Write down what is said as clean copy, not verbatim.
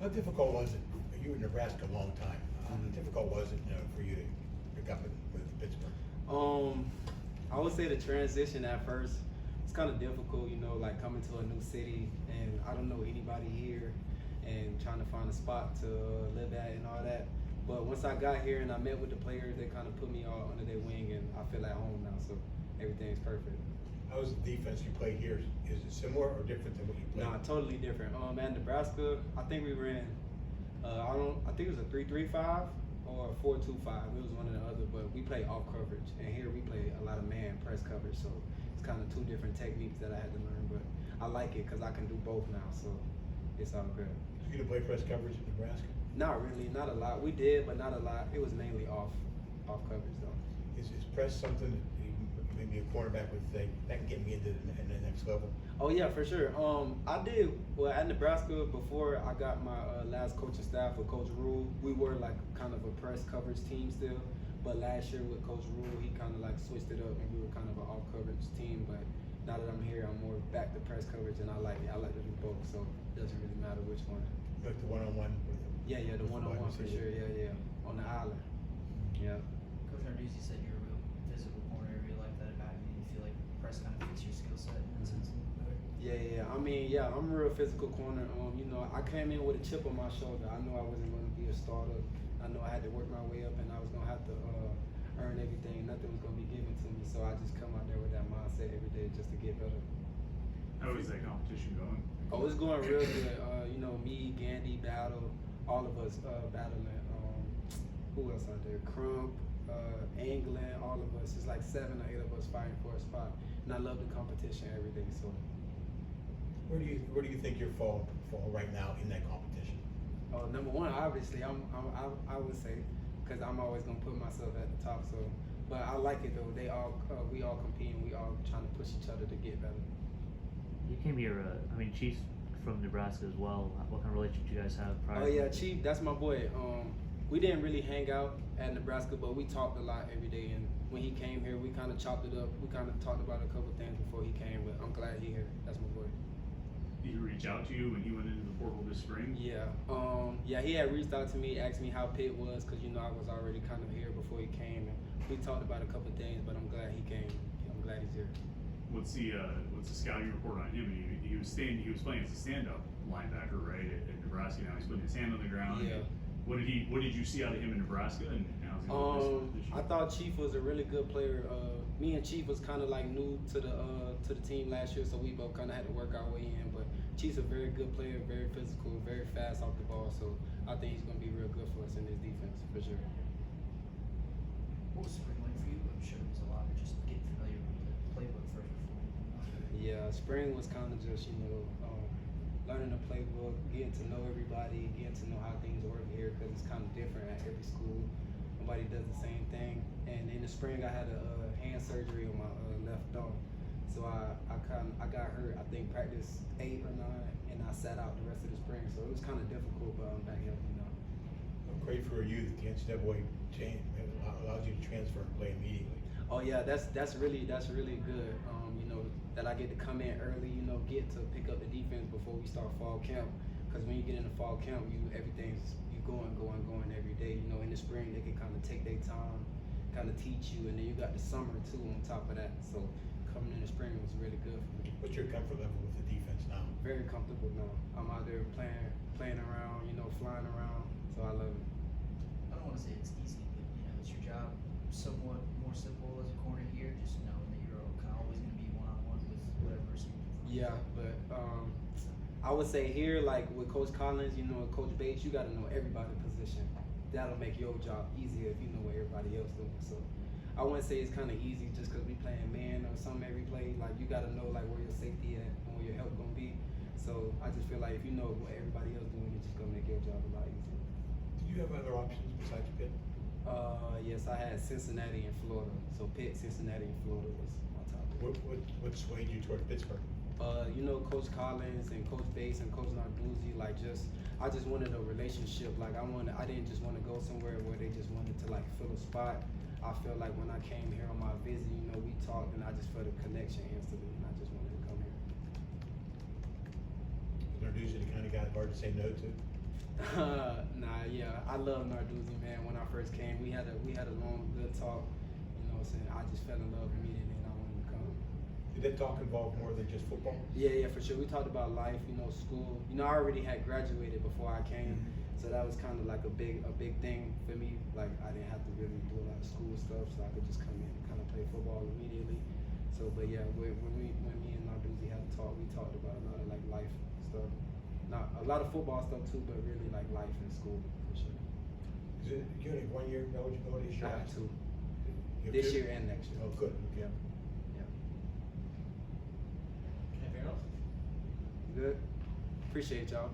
How difficult was it? You were in Nebraska a long time. How difficult was it, for you to pick up with Pittsburgh? I would say the transition at first it's kind of difficult, like coming to a new city and I don't know anybody here and trying to find a spot to live at and all that. But once I got here and I met with the players, they kind of put me all under their wing and I feel at home now, so everything's perfect. How was the defense you played here? Is it similar or different than what you played? Nah, totally different. At Nebraska, I think we ran, I think it was a 3-3-5 or a 4-2-5. It was one or the other, but we play off coverage, and here we play a lot of man press coverage. So it's kind of two different techniques that I had to learn, but I like it because I can do both now, so it's all good. Did you get to play press coverage in Nebraska? Not really, not a lot. We did, but not a lot. It was mainly off coverage though. Is press something that maybe a cornerback would say that can get me into the next level? Oh yeah, for sure. I did well at Nebraska before I got my last coaching staff with Coach Rule. We were like kind of a press coverage team still, but last year with Coach Rule, he kind of like switched it up and we were kind of an off coverage team. But now that I'm here, I'm more back to press coverage, and I like it. I like to do both, so it doesn't really matter which one. Like the one-on-one with them? Yeah, the one-on-one for sure. Yeah, on the island. Yeah. Coach Narduzzi said you're a real physical corner. You like that about you? You feel like press kind of fits your skill set in that sense a little better? Yeah. I mean, I'm a real physical corner. I came in with a chip on my shoulder. I knew I wasn't going to be a starter. I know I had to work my way up, and I was going to have to earn everything. Nothing was going to be given to me, so I just come out there with that mindset every day just to get better. How is that competition going? Oh, it's going real good. Me, Gandy, Battle, all of us battling. Who else out there? Crump, England, all of us. It's like 7 or 8 of us fighting for a spot, and I love the competition every day. So, where do you think you fall right now in that competition? Number one, obviously, I would say, because I'm always gonna put myself at the top. So, but I like it though. We all competing. We all trying to push each other to get better. You came here, Chief's from Nebraska as well. What kind of relationship do you guys have prior? Oh yeah, Chief, that's my boy. We didn't really hang out at Nebraska, but we talked a lot every day. And when he came here, we kind of chopped it up. We kind of talked about a couple things before he came, but I'm glad he here. That's my boy. Did he reach out to you when he went into the portal this spring? Yeah. He had reached out to me, asked me how Pitt was, because I was already kind of here before he came, and we talked about a couple things. But I'm glad he came. I'm glad he's here. What's the scouting report on him? He was playing as a stand-up linebacker, right, at Nebraska. Now he's putting his hand on the ground. Yeah. What did you see out of him in Nebraska, and how's he doing this year? I thought Chief was a really good player. Me and Chief was kind of like new to the team last year, so we both kind of had to work our way in. But Chief's a very good player, very physical, very fast off the ball. So I think he's going to be real good for us in this defense for sure. What was spring like for you? I'm sure it was a lot of just getting familiar with the playbook first before. Yeah, spring was kind of just learning the playbook, getting to know everybody, getting to know how things work here because it's kind of different at every school. Nobody does the same thing. And in the spring, I had a hand surgery on my left thumb, so I got hurt. I think practice 8 or 9, and I sat out the rest of the spring. So it was kind of difficult, but I'm back healthy now. Great for you that the NCAA change allows you to transfer and play immediately. Oh yeah, that's really good. That I get to come in early, get to pick up the defense before we start fall camp. Because when you get into fall camp, everything's going every day. In the spring they can kind of take their time, kind of teach you, and then you got the summer too on top of that. So coming in the spring was really good for me. What's your comfort level with the defense now? Very comfortable now. I'm out there playing around, flying around. So I love it. I don't want to say it's easy, but it's your job somewhat more simple as a corner here, just knowing that you're kind of always going to be one-on-one with whatever receiver. Yeah, but I would say here, like with Coach Collins, and Coach Bates, you got to know everybody's position. That'll make your job easier if you know what everybody else doing. So I wouldn't say it's kind of easy just because we playing man or something every play. Like you got to know like where your safety at and where your help gonna be. So I just feel like if you know what everybody else doing, it's just gonna make your job a lot easier. Did you have other options besides Pitt? Yes, I had Cincinnati and Florida. So Pitt, Cincinnati, and Florida was my top. What swayed you toward Pittsburgh? Coach Collins and Coach Bates and Coach Narduzzi, I just wanted a relationship. I didn't just want to go somewhere where they just wanted to fill a spot. I felt like when I came here on my visit, we talked and I just felt a connection instantly, and I just wanted to come here. Narduzzi the kind of guy hard to say no to? Yeah, I love Narduzzi, man. When I first came, we had a long, good talk. You know what I'm saying? I just fell in love immediately, and I wanted to come. Did that talk involve more than just football? Yeah, for sure. We talked about life, you know, school. You know, I already had graduated before I came, so that was kind of like a big thing for me. Like I didn't have to really do a lot of school stuff, so I could just come in and kind of play football immediately. So, but yeah, when me and Narduzzi had a talk, we talked about a lot of like life stuff. Not a lot of football stuff too, but really like life in school for sure. Is it, you only have 1 year eligibility? I have two. You have This two? year and next year. Oh, good, okay. Anything else? Good. Appreciate y'all.